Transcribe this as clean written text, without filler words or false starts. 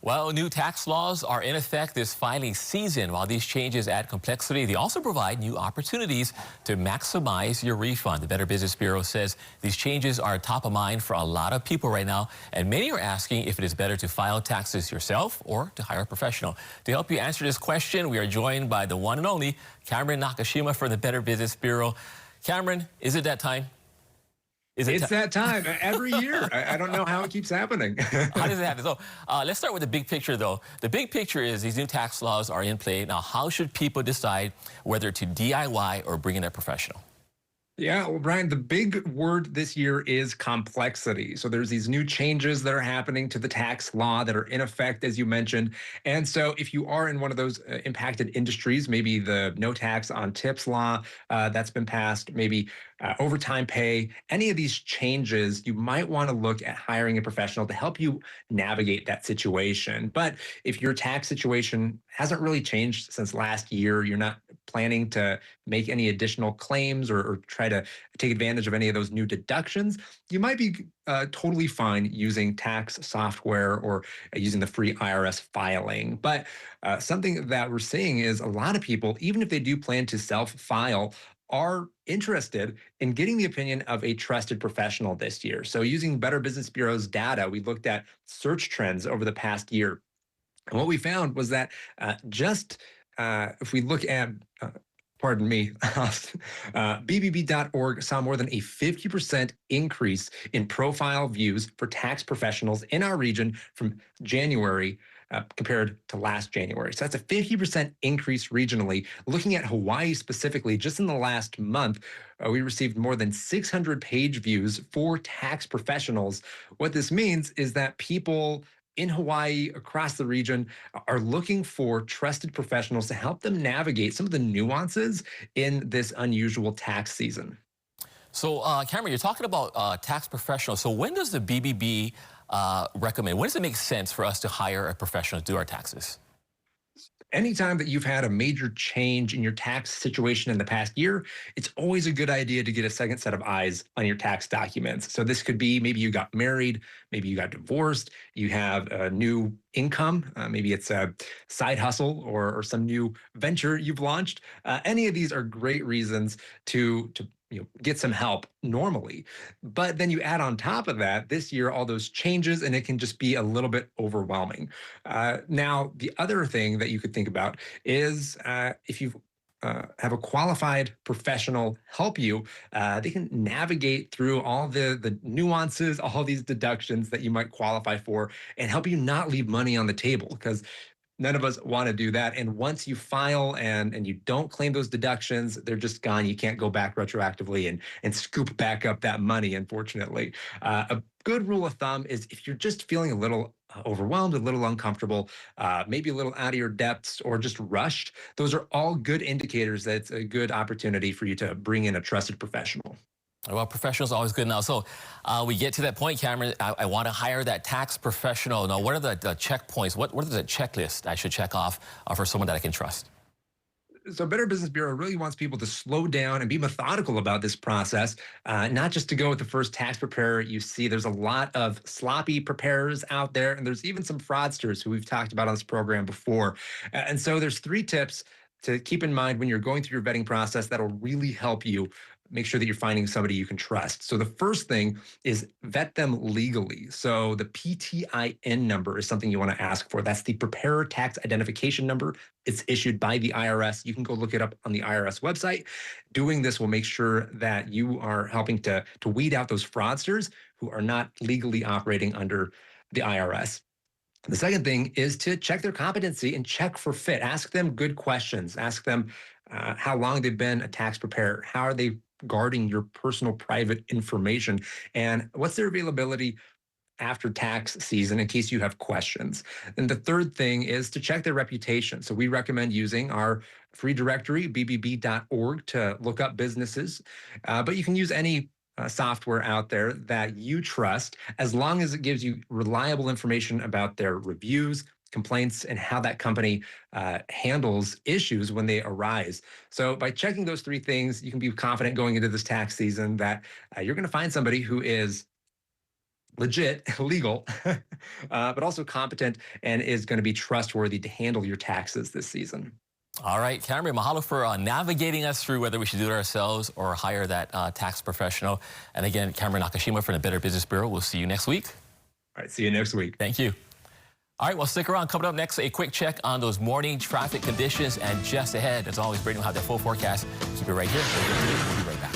Well, new tax laws are in effect this filing season. While these changes add complexity, they also provide new opportunities to maximize your refund. The Better Business Bureau says these changes are top of mind for a lot of people right now, and many are asking if it is better to file taxes yourself or to hire a professional. To help you answer this question, we are joined by the one and only Cameron Nakashima from the Better Business Bureau. Cameron, is it that time? It's that time every year. I don't know how it keeps happening. How does it happen? So let's start with the big picture, though. The big picture is these new tax laws are in play. Now, how should people decide whether to DIY or bring in a professional? Yeah, well, Brian, the big word this year is complexity. So there's these new changes that are happening to the tax law that are in effect, as you mentioned. And so if you are in one of those impacted industries, maybe the no tax on tips law that's been passed, maybe overtime pay, any of these changes, you might want to look at hiring a professional to help you navigate that situation. But if your tax situation hasn't really changed since last year, you're not planning to make any additional claims or try to take advantage of any of those new deductions, you might be totally fine using tax software or using the free IRS filing. But something that we're seeing is a lot of people, even if they do plan to self-file, are interested in getting the opinion of a trusted professional this year. So using Better Business Bureau's data, we looked at search trends over the past year. And what we found was that if we look at pardon me, BBB.org saw more than a 50% increase in profile views for tax professionals in our region from January compared to last January. So that's a 50% increase regionally. Looking at Hawaii specifically, just in the last month, we received more than 600 page views for tax professionals. What this means is that people in Hawaii, across the region, are looking for trusted professionals to help them navigate some of the nuances in this unusual tax season. So, Cameron, you're talking about tax professionals. So when does the BBB recommend? When does it make sense for us to hire a professional to do our taxes? Anytime that you've had a major change in your tax situation in the past year, it's always a good idea to get a second set of eyes on your tax documents. So this could be maybe you got married, maybe you got divorced, you have a new income, maybe it's a side hustle or some new venture you've launched. Any of these are great reasons to get some help normally. But then you add on top of that this year all those changes, and it can just be a little bit overwhelming. Now, the other thing that you could think about is if you have a qualified professional help you, they can navigate through all the nuances, all these deductions that you might qualify for, and help you not leave money on the table, because none of us want to do that. And once you file and you don't claim those deductions, they're just gone. You can't go back retroactively and scoop back up that money, unfortunately. A good rule of thumb is if you're just feeling a little overwhelmed, a little uncomfortable, maybe a little out of your depths or just rushed, those are all good indicators that it's a good opportunity for you to bring in a trusted professional. Well, professionals are always good now. So we get to that point, Cameron. I want to hire that tax professional. Now, what are the checkpoints? What are the checklist I should check off for someone that I can trust? So Better Business Bureau really wants people to slow down and be methodical about this process, not just to go with the first tax preparer you see. There's a lot of sloppy preparers out there, and there's even some fraudsters who we've talked about on this program before. And so there's 3 tips to keep in mind when you're going through your vetting process that'll really help you make sure that you're finding somebody you can trust. So the first thing is vet them legally. So the PTIN number is something you want to ask for. That's the Preparer Tax Identification Number. It's issued by the IRS. You can go look it up on the IRS website. Doing this will make sure that you are helping to weed out those fraudsters who are not legally operating under the IRS. The second thing is to check their competency and check for fit. Ask them good questions. Ask them how long they've been a tax preparer. How are they guarding your personal private information? And what's their availability after tax season in case you have questions? And the third thing is to check their reputation. So we recommend using our free directory, bbb.org, to look up businesses. But you can use any software out there that you trust, as long as it gives you reliable information about their reviews, complaints, and how that company handles issues when they arise. So by checking those 3 things, you can be confident going into this tax season that you're going to find somebody who is legit, legal, but also competent and is going to be trustworthy to handle your taxes this season. All right, Cameron, mahalo for navigating us through whether we should do it ourselves or hire that tax professional. And again, Cameron Nakashima from the Better Business Bureau. We'll see you next week. All right, see you next week. Thank you. All right, well, stick around. Coming up next, a quick check on those morning traffic conditions. And just ahead, as always, Brady will have that full forecast. Keep it right here. We'll be right back.